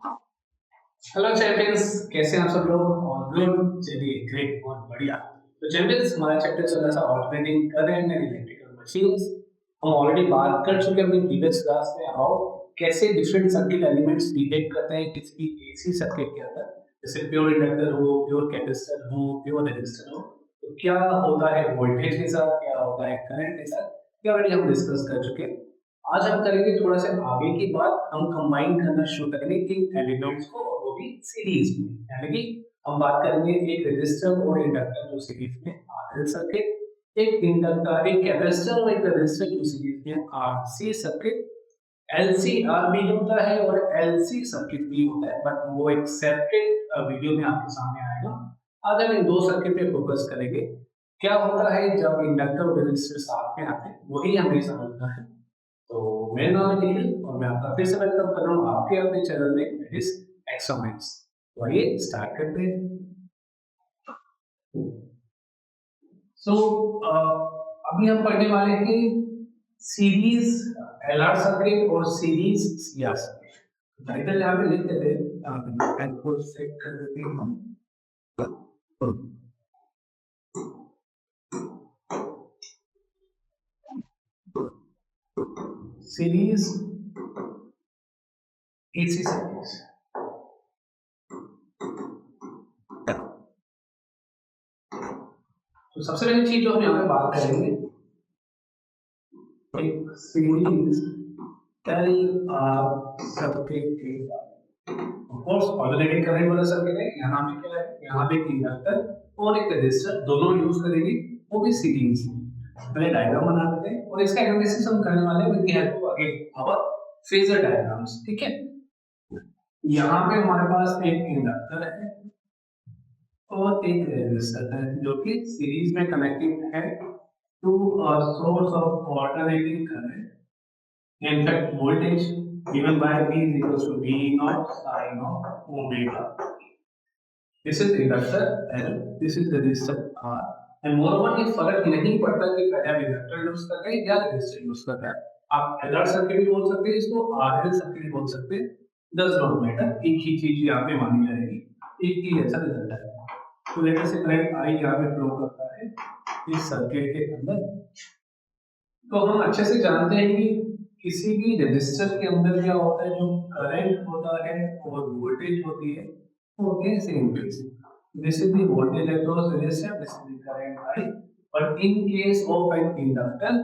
Hello champions, कैसे हैं आप सब लोग? और गुड, चलिए ग्रेट, बहुत बढ़िया। तो चैंपियंस, हमारा चैप्टर चल रहा था alternating current and electrical machines. हम ऑलरेडी बात कर चुके हैं अपनी प्रीवियस क्लास में हाउ कैसे डिफरेंट सर्किट एलिमेंट्स बिहेव करते हैं किसी एसी सर्किट के अंदर, जैसे प्योर इंडक्टर हो, प्योर कैपेसिटर हो, प्योर रेजिस्टर हो। तो क्या होता है वोल्टेज के साथ, क्या होता है करंट के साथ, ये ऑलरेडी हम डिस्कस कर चुके हैं। आज हम करेंगे थोड़ा सा आगे की बात, हम कंबाइन करना शुरू करेंगे इन एलिमेंट्स को, और वो भी सीरीज में। यानी कि हम बात करेंगे एक रेजिस्टर और इंडक्टर जो सीरीज में आरएल सर्किट, एक इंडक्टर, एक कैपेसिटर और एक रेजिस्टर जो सीरीज में आरसी सर्किट। एलसीआर भी होता है और एलसी सर्किट भी होता है, बट वो एक सेपरेट वीडियो में आपके सामने आएगा। आज हम इन दो सर्किट पे फोकस करेंगे। क्या होता है जब इंडक्टर और रेजिस्टर साथ में आते हैं, वही हमें समझना है। तो मेरा नाम है निखिल और मैं आपका फिर से वेलकम कर रहा हूँ आपके अपने चैनल में इस एक्सोमेट्स। तो आइए स्टार्ट करते हैं। सो अभी हम पढ़ने वाले हैं सीरीज एलआर सर्किट और सीरीज सीआर सर्किट। टाइटल यहाँ पे लिख देते हैं, एंड सेट कर देते हैं हम सीरीज एसी सर्किट। तो सबसे पहली चीज जो हम यहाँ पे बात करेंगे, एक सीरीज एलआर सर्किट के ऑफ कोर्स ऑल्टरनेटिंग करंट वाला सर्किट है। यहाँ पे क्या है, यहाँ पे एक इंडक्टर और एक रेजिस्टर दोनों यूज करेंगे, वो भी सीरीज में। पहले डायग्राम बना देते हैं और इसका एनालिसिस हम करने वाले हैं with the help of again our phasor diagrams. ठीक है, यहाँ पे हमारे पास एक इंडक्टर है और एक रेजिस्टर है जो कि सीरीज में कनेक्टेड है to a source of alternating current. In fact, voltage given by V is equals to V naught sin of omega. This is inductor L, this is the resistor R. And moreover, ये फर्क नहीं पड़ता कि पहले हम inductor use कर रहे हैं या रेजिस्टर यूज कर रहे हैं। आप एलआर सर्किट भी बोल सकते हैं, इसको आरएल सर्किट भी बोल सकते हैं, डज नॉट मैटर, एक ही चीज यहाँ पे मानी जाएगी, एक ही ऐसा रिजल्ट है। तो लेटर से करंट आई यहाँ पे फ्लो करता है इस सर्किट के अंदर। तो हम अच्छे से जानते हैं कि किसी भी रेजिस्टर के अंदर क्या होता है, जो करंट होता है और वोल्टेज होती है वो होती है same phase. This is the voltage across resistor, this is the current I. But in case of an inductor,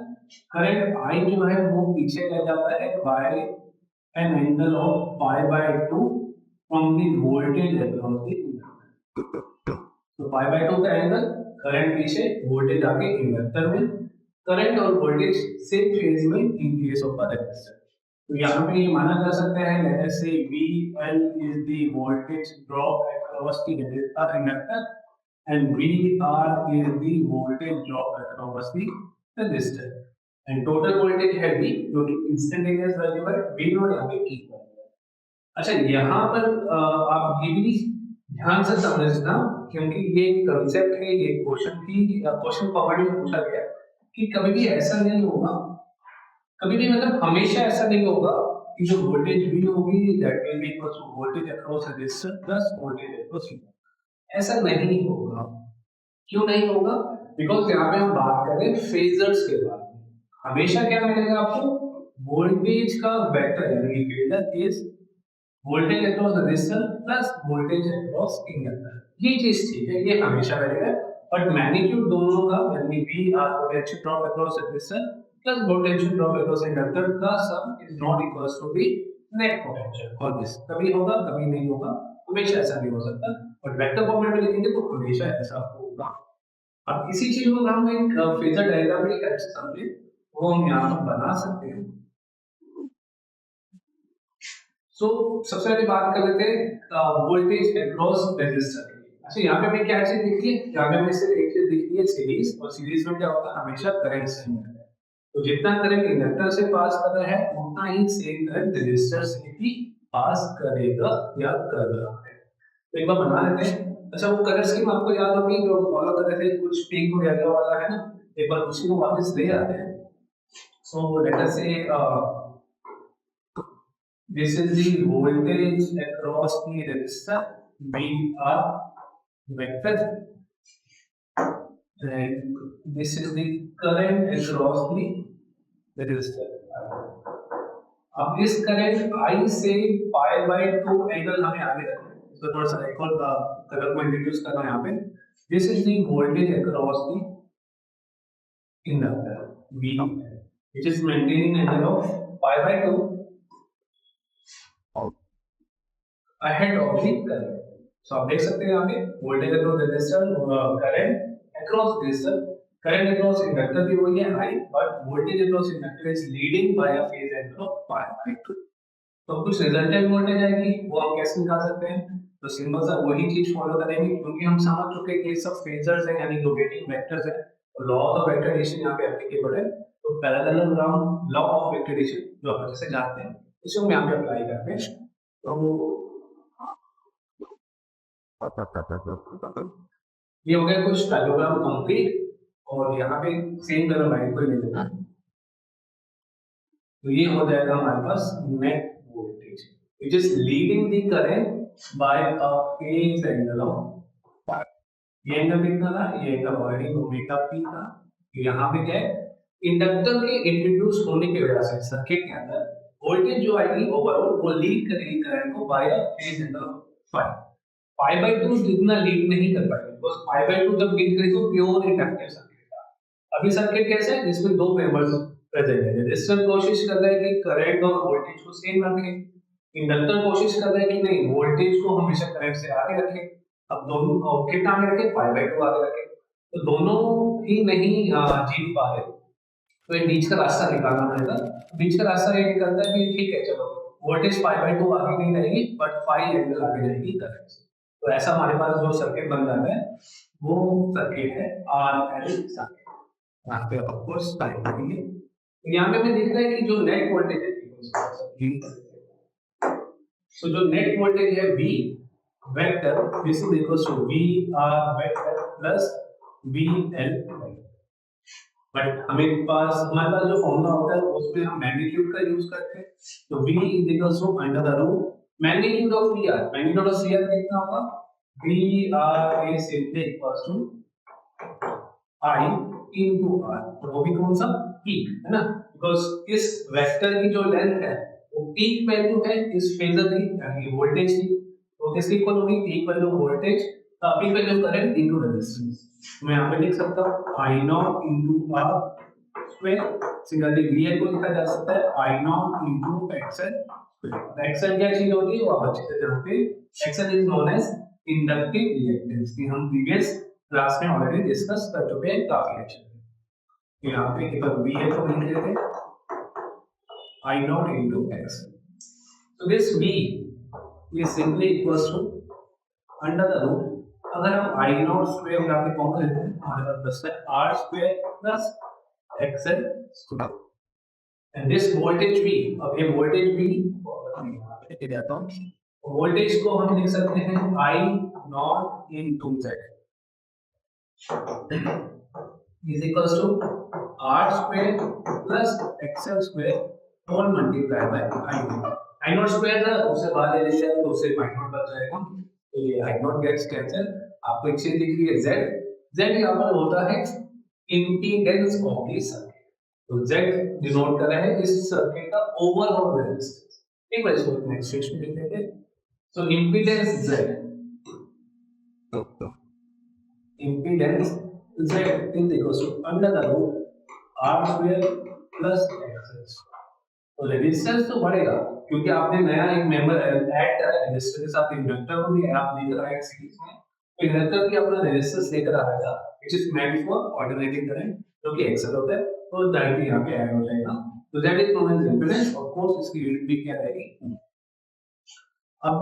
current I जो है वो पीछे रह जाता है by an angle of pi by 2 from the voltage across the inductor. तो pi by 2 का angle, current पीछे, वोल्टेज आगे इंडक्टर में। करंट और वोल्टेज सेम फेज में in case of a resistor. तो यहाँ पे ये माना जा सकता है, लेट अस से VL is the voltage drop across the inductor and VR is the voltage drop across the resistor and total voltage है V जो कि इंस्टेंटेनियस वैल्यू है, V नॉट यहाँ पे की वैल्यू है। अच्छा, यहाँ पर आप ये भी ध्यान से समझना, क्योंकि ये कंसेप्ट है, ये क्वेश्चन थी, क्वेश्चन पॉइंट में पूछा गया कि कभी भी ऐसा नहीं होगा, कभी भी मतलब हमेशा ऐसा नहीं होगा कि जो वोल्टेज V होगी that will be equal to voltage across resistor plus voltage across, ऐसा नहीं होगा। क्यों नहीं होगा? बिकॉज यहाँ पे हम बात करें फेजर्स के बारे में। हमेशा क्या मिलेगा आपको, वोल्टेज का वेक्टर, यानी phasor is voltage across resistor plus voltage across inductor. ये चीज ठीक है, ये हमेशा रहेगा। बट मैग्नीट्यूड दोनों का, यानी V R potential drop across resistor plus potential drop across inductor का sum is not equals to the net potential for this. कभी होगा, कभी नहीं होगा, हमेशा ऐसा नहीं हो सकता। बट वेक्टर फॉर्मेट में लिखेंगे तो हमेशा ऐसा होगा। अब इसी चीज को हम एक फेजर डायग्राम में कैसे समझे, वो हम यहाँ पर बना सकते हैं। सो सबसे पहले बात कर लेते हैं वोल्टेज अक्रॉस रेजिस्टर। अच्छा, यहाँ पे हमें क्या चीज दिखती है, यहाँ पे हमें सिर्फ एक चीज दिखती है, सीरीज। और सीरीज में क्या होता है, हमेशा करंट सेम रहता है। तो जितना करंट इंडक्टर से पास कर रहा है उतना ही सेम करंट रेजिस्टर से भी पास करेगा या कर रहा है। तो एक बार बना लेते हैं। अच्छा, वो कलर स्कीम आपको याद होगी जो फॉलो कर रहे थे, कुछ पिंक और येलो वाला है ना, एक बार उसी को वापस ले आते हैं। सो लेट अस से This is the voltage across the resistor VR vector, and this is the current across the resistor. अब इस करंट I से पाई बाय 2 एंगल हमें आगे रखना है, तो थोड़ा सा एक और कलर को इंट्रोड्यूस करना है यहाँ पे. This is the voltage across the inductor V, which is maintaining angle of pi by 2 ahead of the current. So आप देख सकते हैं यहाँ पे वोल्टेज अक्रॉस रेजिस्टर और current across resistor. Current across inductor भी वही है I, but voltage across inductor is leading by a phase angle of pi by 2. तो कुछ रिजल्टेंट वोल्टेज आएगी, वो हम कैसे निकाल सकते हैं? तो सिंपल सा वही चीज फॉलो करेंगे, क्योंकि हम समझ चुके हैं कि सब फेजर्स हैं यानी रोटेटिंग वेक्टर्स हैं. लॉ ऑफ वेक्टरेशन यहाँ पे एप्लीकेबल है. तो पैरेललोग्राम लॉ ऑफ वेक्टरेशन जो आप जैसे जानते हैं उसे हम यहाँ पे अप्लाई करते हैं. तो ये हो गया कुछ पैरेललोग्राम कंप्लीट, और यहाँ पे सेम कलर लाइन को ले लेना. तो ये हो जाएगा हमारे पास net voltage which is leading the current by a phase angle of pi. ये एंगल कितना था? ये एंगल ऑलरेडी ओमेगा पी था. यहाँ पे क्या है? इंडक्टर के इंट्रोड्यूस होने की वजह से सर्किट के अंदर वोल्टेज जो आएगी ओवरऑल वो लीड करेगी करंट को by a phase angle of phi. Pi by 2 जितना लीड नहीं कर पाएगी, बिकॉज़ पाई बाय 2 जब लीड करेगी तो प्योर इंडक्टिव सर्किट था. अभी सर्किट कैसा है जिसमें दो मेंबर्स प्रेजेंट है. रेजिस्टर कोशिश कर रहा है कि करंट और वोल्टेज को सेम रखे, इंडक्टर कोशिश कर रहा है कि नहीं वोल्टेज को हमेशा करंट से आगे रखे. अब दोनों कितना आगे रखे? पाई बाय 2 आगे रखे. तो दोनों ही नहीं जीत पा रहे, तो एक बीच का रास्ता निकालना पड़ेगा. बीच का रास्ता ये निकलता है कि ठीक है चलो वोल्टेज पाई बाय 2 आगे नहीं रहेगी बट फाई एंगल आगे रहेगी करंट से. तो ऐसा हमारे पास जो सर्किट बन जाता है वो सर्किट है RL सर्किट. यहाँ पे ऑफ कोर्स टाइप करेंगे. यहाँ पे हमें दिखता है कि जो नेट वोल्टेज है, तो जो नेट वोल्टेज है V vector this is equals to VR vector plus VL. But हमारे पास जो फॉर्मूला होता है उसमें हम मैग्नीट्यूड का यूज करते हैं. तो V is equals to under the root magnitude of VR. Magnitude of CR कितना होगा? VR is equals to I into R. और वो भी कौन सा? पीक है ना, बिकॉज इस वेक्टर की जो लेंथ है वो पीक वैल्यू है इस फेजर की यानी वोल्टेज की. तो किसकी इक्वल होगी? Peak value voltage peak value current into resistance. मैं यहां पे लिख सकता हूं I0 into R square. Singly V को लिखा जा सकता है I0 into XL. XL क्या चीज होती है वो आप अच्छे से जानते हैं. XL is known as inductive reactance की हम प्रीवियस क्लास में ऑलरेडी डिस्कस कर चुके हैं काफी अच्छे. यहाँ पे एक बार V को लिख लेते हैं I0 into X. So this V is simply equals to under the root. अगर हम I0 स्क्वायर यहाँ पे कॉमन लेते हैं हमारे पास बचता है R square plus XL square. And this voltage V, अब ये voltage V वोल्टेज को हम लिख सकते हैं I0 into Z is equals to R square plus XL square all multiplied by I0. I0 square था उसे बाहर ले लेते हैं तो उसे I0 बच जाएगा. तो ये I0 gets cancel. आपको एक चीज दिख रही है Z. Z यहाँ पर होता है impedance of the circuit. तो Z डिनोट कर रहा है इस सर्किट का ओवरऑल रेजिस्टेंस. एक बार इसको नेक्स्ट स्टेज में लिख लेते हैं. So impedance Z, impedance Z is equals to under the root R square plus XL. तो रेजिस्टेंस तो बढ़ेगा क्योंकि आपने नया एक मेंबर ऐड करा है रेजिस्टर के साथ. इंडक्टर को भी आप लेकर आए सीरीज में, तो इंडक्टर भी अपना रेजिस्टेंस लेकर आएगा which is meant for alternating current जो कि XL होता है. तो डायरेक्टली यहां पे ऐड हो जाएगा. तो that is known as impedance. Of course इसकी यूनिट भी क्या रहेगी? अब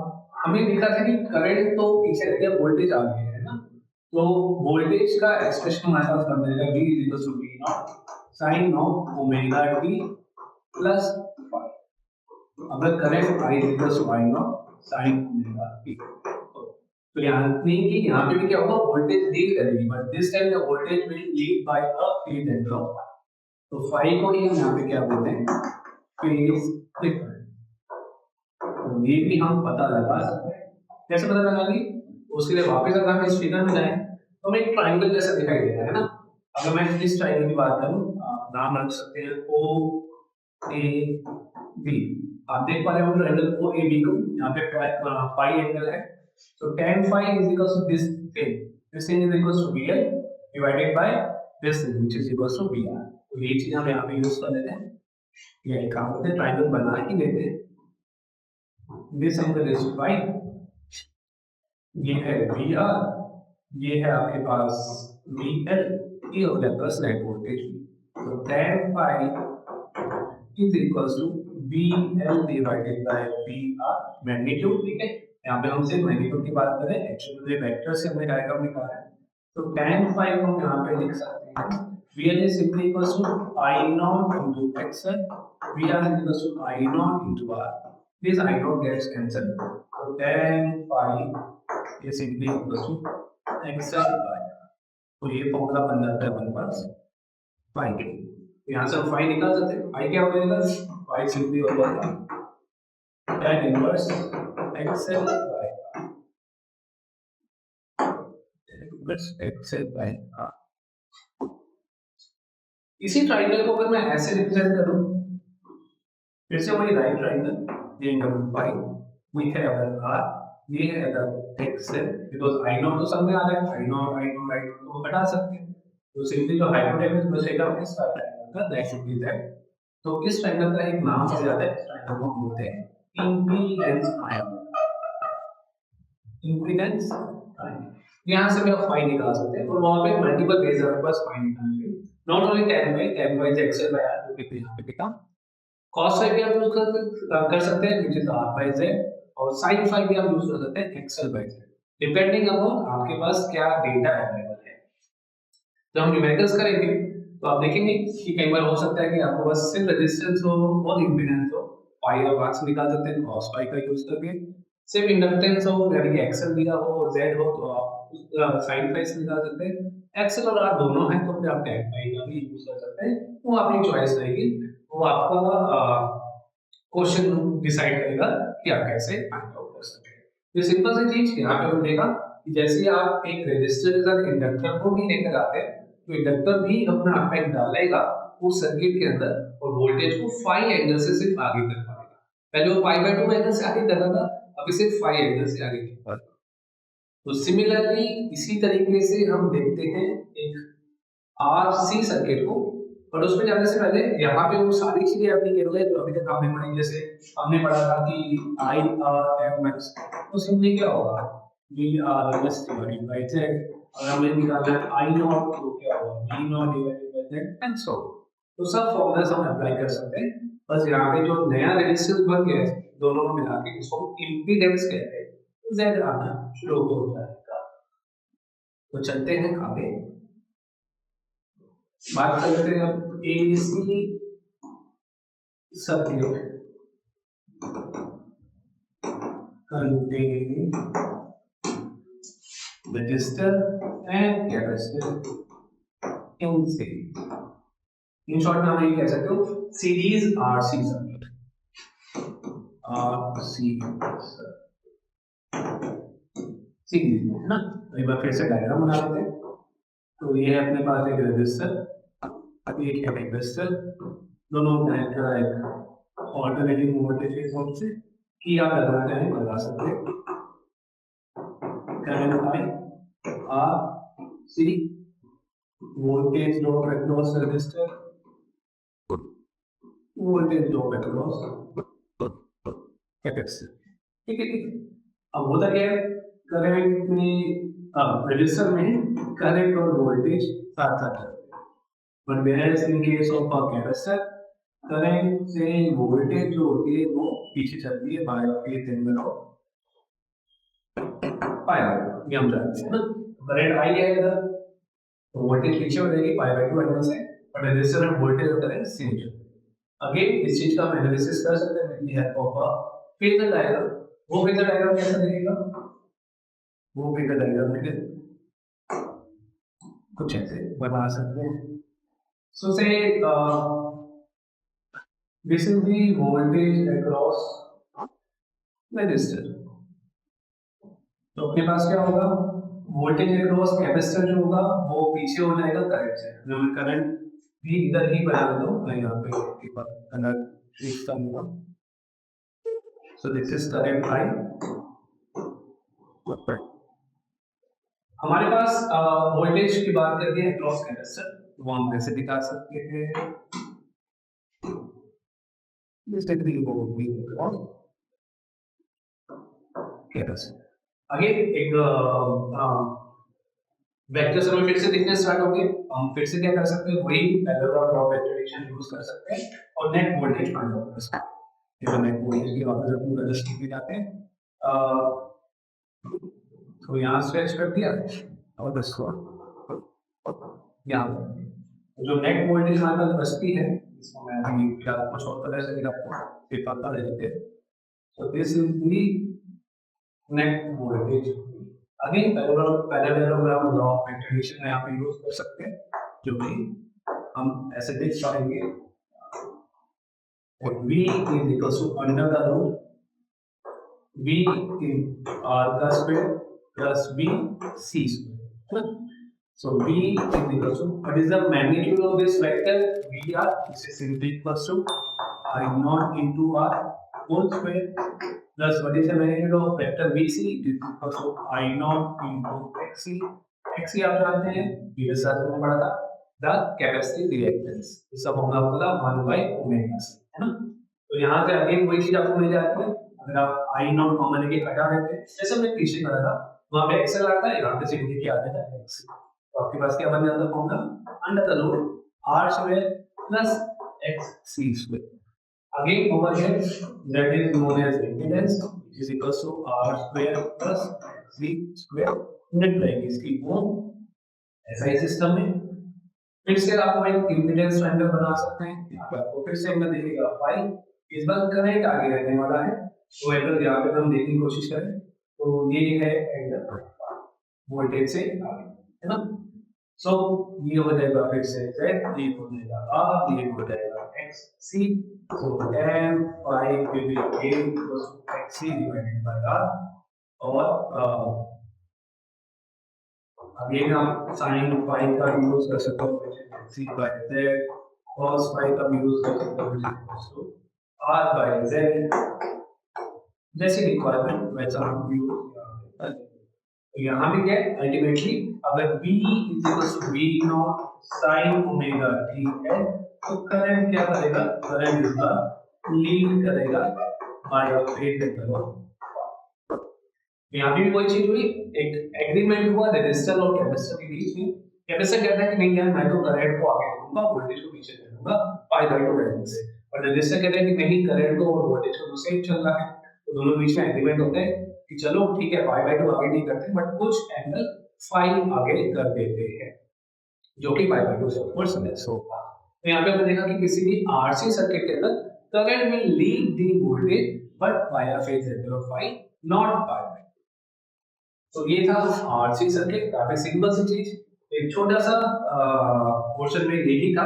हमें दिखा था कि करंट तो पीछे रह गया, वोल्टेज आ गया है ना. तो वोल्टेज का एक्सप्रेशन हमारे पास बन जाएगा V = V0 sin of omega t plus phi. अगर current I = I0 sin omega t. तो यहाँ नहीं कि यहाँ पे भी क्या होगा वोल्टेज लीड करेगी, but this time the voltage will lead by a phase angle of phi. तो फाई को ही हम यहाँ पे क्या बोलते हैं? Phase difference. तो ये भी हम पता लगा सकते हैं। कैसे पता लगा ली? उसके लिए वापस अगर हम इस फिगर में जाएं तो हमें एक ट्राइंगल जैसा दिखाई दे रहा है ना। अगर मैं इस ट्राइंगल की बात करूं, नाम रख सकते हैं ओ ए बी। आप देख पा रहे हो ट्राइंगल ओ ए बी को, यहाँ पे फाई एंगल है, so tan phi is equals to this thing is equals to bl divided by this thing which is equals to br। तो ये चीज हम यहाँ पे यूज कर लेते हैं, ये एक काम करते हैं ट्राइंगल बना ही लेते हैं। दिस एंगल इज फाई, ये है बी आर, ये है आपके पास बी एल, ये हो गया प्लस नेट वोल्टेज। तो tan phi is equals to V L divided by V R magnitude. ठीक है, यहाँ पे हम सिर्फ मैग्नीट्यूड की बात करें, एक्चुअली वेक्टर से हमने डायग्राम निकाला है। तो tan phi को हम यहाँ पे लिख सकते हैं VL is simply equals to I naught into XL, VR is equals to I naught into R। This I naught gets cancelled, so tan phi is simply equals to XL by R। तो ये formula बन जाता है हमारे पास phi के। तो यहाँ से हम phi निकाल सकते हैं। phi क्या हो जाएगा? phi simply हो जाएगा tan inverse XL by R, बस XL by R। इसी ट्राइंगल को अगर मैं ऐसे रिप्रेजेंट करूं, फिर से वही राइट ट्राइंगल, ये एंगल फाई, वी है अगर आर, ये है अगर एक्स है, बिकॉज़ आई नॉट तो सामने आ रहा है, आई नॉट राइट को हटा सकते हैं। तो सिंपली जो हाइपोटेन्यूज बचेगा इस ट्राइंगल का, दैट शुड बी दैट। तो इस ट्राइंगल का एक नाम से ज्यादा है, इस ट्राइंगल को बोलते हैं इम्पीडेंस ट्रायंगल। इम्पीडेंस ट्रायंगल, यहाँ से भी आप फाई निकाल सकते हैं, और वहाँ पे मल्टीपल वेज है आपके पास फाई निकालने के। Not only tan y is xl by r, जो कि यहाँ पे लिखा। cos phi भी आप यूज कर सकते हैं, which is r by z, और sin phi भी आप यूज कर सकते हैं xl by z, depending upon आपके पास क्या डेटा अवेलेबल है। जब हम न्यूमेरिकल्स करेंगे तो आप देखेंगे कि कई बार हो सकता है कि आपको बस सिर्फ रेजिस्टेंस हो और इम्पीडेंस हो, पाई और वाट्स निकाल सकते हैं cos phi का यूज करके। सिर्फ इंडक्टेंस हो यानी कि xl दिया हो और z हो तो आप sin phi से निकाल सकते हैं। एक्सेल और आर दोनों है तो फिर आप tan phi का भी यूज कर सकते हैं, वो आपकी चॉइस रहेगी, वो आपका क्वेश्चन डिसाइड करेगा कि आप कैसे फाइंड आउट कर सकते हैं। ये सिंपल सी चीज यहाँ पे हमने देखा कि जैसे आप एक रेजिस्टर के साथ इंडक्टर को भी लेकर आते हैं तो इंडक्टर भी अपना इफेक्ट डालेगा उस सर्किट के अंदर और वोल्टेज को फाई एंगल से सिर्फ आगे कर पाएगा। पहले वो पाई बाय 2 एंगल से आगे कर रहा था, अभी सिर्फ फाई एंगल से आगे कर पाएगा। तो सिमिलरली इसी तरीके से हम देखते हैं एक आरसी सर्किट को, और उसमें जाने से पहले यहाँ पे वो सारी चीजें अपनी जो अभी तक आपने पढ़ी, जैसे हमने पढ़ा था कि आई आर एम एक्स, तो सिंपली क्या होगा V R M X divided by Z, और हमें निकालना है आई नॉट, तो क्या होगा V naught divided by Z and so. तो सब फॉर्मूलास हम अप्लाई कर सकते हैं, बस यहाँ पे जो नया रेजिस्टेंस बन गया है दोनों को मिला के इसको इम्पीडेंस कहते हैं, Z आना शुरू हो जाएगा। तो चलते हैं आगे, बात करते हैं अब AC circuit containing resistor and capacitor in series। In short में हम ये कह सकते हो series RC circuit, RC series में है ना। तो एक बार फिर से डायग्राम बना लेते हैं। तो ये है अपने पास एक रेजिस्टर, एक है कैपेसिटर, दोनों कनेक्टेड है एक ऑल्टरनेटिंग वोल्टेज के सोर्स से, कि आप लगाते हैं लगा सकते हैं current I R C, voltage drop across resistor, voltage drop across capacitor. ठीक है, अब होता क्या है करंट में रेजिस्टर में करंट और वोल्टेज साथ साथ है, but whereas in case of a capacitor current से वोल्टेज जो होती है वो पीछे चलती है bye phase angle of pi by 2, ये हम जानते हैं ना। करंट आई है इधर तो वोल्टेज पीछे हो जाएगी पाई बाय 2 एंगल से, और रेजिस्टर में वोल्टेज और करंट सेम है। अगेन इस चीज का हम एनालिसिस कर सकते हैं with the help of a phasor diagram. वो फेजर डायग्राम कैसा दिखेगा, वो फेजर डायग्राम में कुछ ऐसे बना सकते हैं। So say this will be voltage across resistor. तो अपने पास क्या होगा, वोल्टेज अक्रॉस कैपेसिटर जो होगा वो पीछे हो जाएगा करंट से। जो मैं करंट भी इधर ही बना देता हूँ, मैं यहाँ पे एक बार अलग लिखता हूँ। So this is current I. हमारे पास वोल्टेज की बात करते हैं अक्रॉस कैपेसिटर, वो हम कैसे दिखा सकते हैं। This technique will be on capacitor. आगे एक वेक्टर समय फिर से दिखने स्टार्ट हो गए। हम फिर से क्या कर सकते हैं, वही पैरेलल ड्रॉप वेक्टराइजेशन यूज कर सकते हैं और नेट वोल्टेज फाइंड आउट कर सकते हैं। तो नेट वोल्टेज की ऑर्डर पूरा रजिस्टर में जाते हैं। तो यहाँ स्विच कर दिया और बस यहाँ जो नेट वोल्टेज हमारे पास बचती है, इसको मैं अभी क्या कुछ और तरह से आपको दिखाता रहते हैं। तो this is the net voltage. Again parallelogram law of vectorization में यहाँ पे यूज कर सकते हैं, जो कि हम ऐसे देख पाएंगे। V is equals to under the root V in R का square plus V C square. So V is equals to, what is the magnitude of this vector VR? This is simply equals to I naught into R whole square plus what is the magnitude of vector VC? It is equals to I naught into XC. XC आप जानते हैं, ये साथ में पढ़ा था, the capacity reactance। इसका formula होता है 1 by omega c, है ना। तो यहाँ से अगेन वही चीज आपको मिल जाती है। अगर आप I naught कॉमन लेके हटा देते हैं, जैसे हमने पीछे करा था, वहाँ पे XL आता है, यहाँ पे सिंपली क्या आ जाता है XC। तो आपके पास क्या बन जाता है formula, under the root R square plus XC square. Again over here, that is known as impedance, is equals to R square plus C square net रहेगी इसकी ओम। ऐसा ही सिस्टम में फिर से आप एक इम्पीडेंस ट्रायंगल बना सकते हैं। तो फिर से हमने देखेगा फाई, इस बार करंट आगे रहने वाला है, तो एंगल यहाँ पे हम देखने की कोशिश करें तो ये है एंगल वोल्टेज से आगे, है ना। सो ये हो जाएगा फिर से z, ये हो जाएगा r, ये हो जाएगा x c। so m phi will be a equals to xc divided by r। और अगेन आप sin phi का यूज कर सकते हो c by z, cos phi का यूज कर सकते हो तो r by z, जैसे रिक्वायरमेंट वैसा हम यूज। यहाँ भी क्या अल्टीमेटली अगर V is equals to V naught sin omega t है, तो करंट क्या करेगा, करंट इसका लीड करेगा बाय ऑफ फेज इंटरवल। यहाँ भी कोई चीज हुई, एक एग्रीमेंट हुआ रेजिस्टर और कैपेसिटर के बीच में। कैपेसिटर कहता है कि नहीं यार मैं तो करंट को आगे दूंगा, वोल्टेज को पीछे कर दूंगा पाई बाय 2 वैल्यू से, और रेजिस्टर कहता है कि नहीं करंट को और वोल्टेज को दूसरे चल रहा है। तो दोनों बीच में एग्रीमेंट होता है कि चलो ठीक है पाई बाय 2 आगे नहीं करते, बट कुछ एंगल फाई आगे कर देते हैं, जो कि पाई बाय 2 से ऑफ कोर्स लेस होगा। तो यहाँ पे हमने देखा कि किसी भी आरसी सर्किट के अंदर current will lead the voltage but via phase angle of phi naught pi by 2। तो ये था आरसी सर्किट, काफी सिंपल सी चीज, एक छोटा सा पोर्शन में यही था।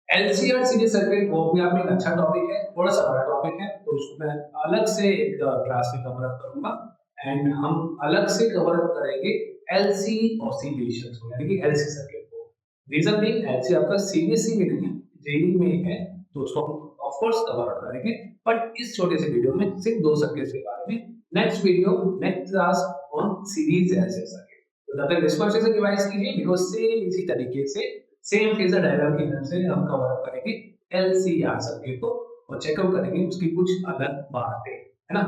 एलसीआर सीरीज सर्किट वो भी आपने एक अच्छा टॉपिक है, थोड़ा सा बड़ा टॉपिक है, तो उसको मैं अलग से एक क्लास में कवर अप करूंगा एंड हम अलग से कवर अप करेंगे एलसी ऑसिलेशंस को, यानी कि एलसी सर्किट को। रीजन भी एलसी आपका सीबीएसई में नहीं है, जेईई में है, तो उसको हम ऑफ कोर्स कवर अप करेंगे, बट इस छोटे से वीडियो में सिर्फ 2 सर्किट्स के बारे में। Next video next class on series LC circuit, तो तब तक डिस्कस से रिवाइज कीजिए, बिकॉज़ सेम इसी तरीके से सेम फेजर डायग्राम की मदद से हम कवर अप करेंगे एलसीआर सर्किट को और चेकआउट करेंगे उसकी कुछ अलग बातें, है ना।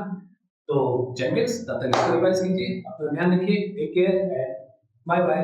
तो चैंपियंस तब तक इसको रिवाइज कीजिए, अपना ध्यान रखिए, take care and bye bye.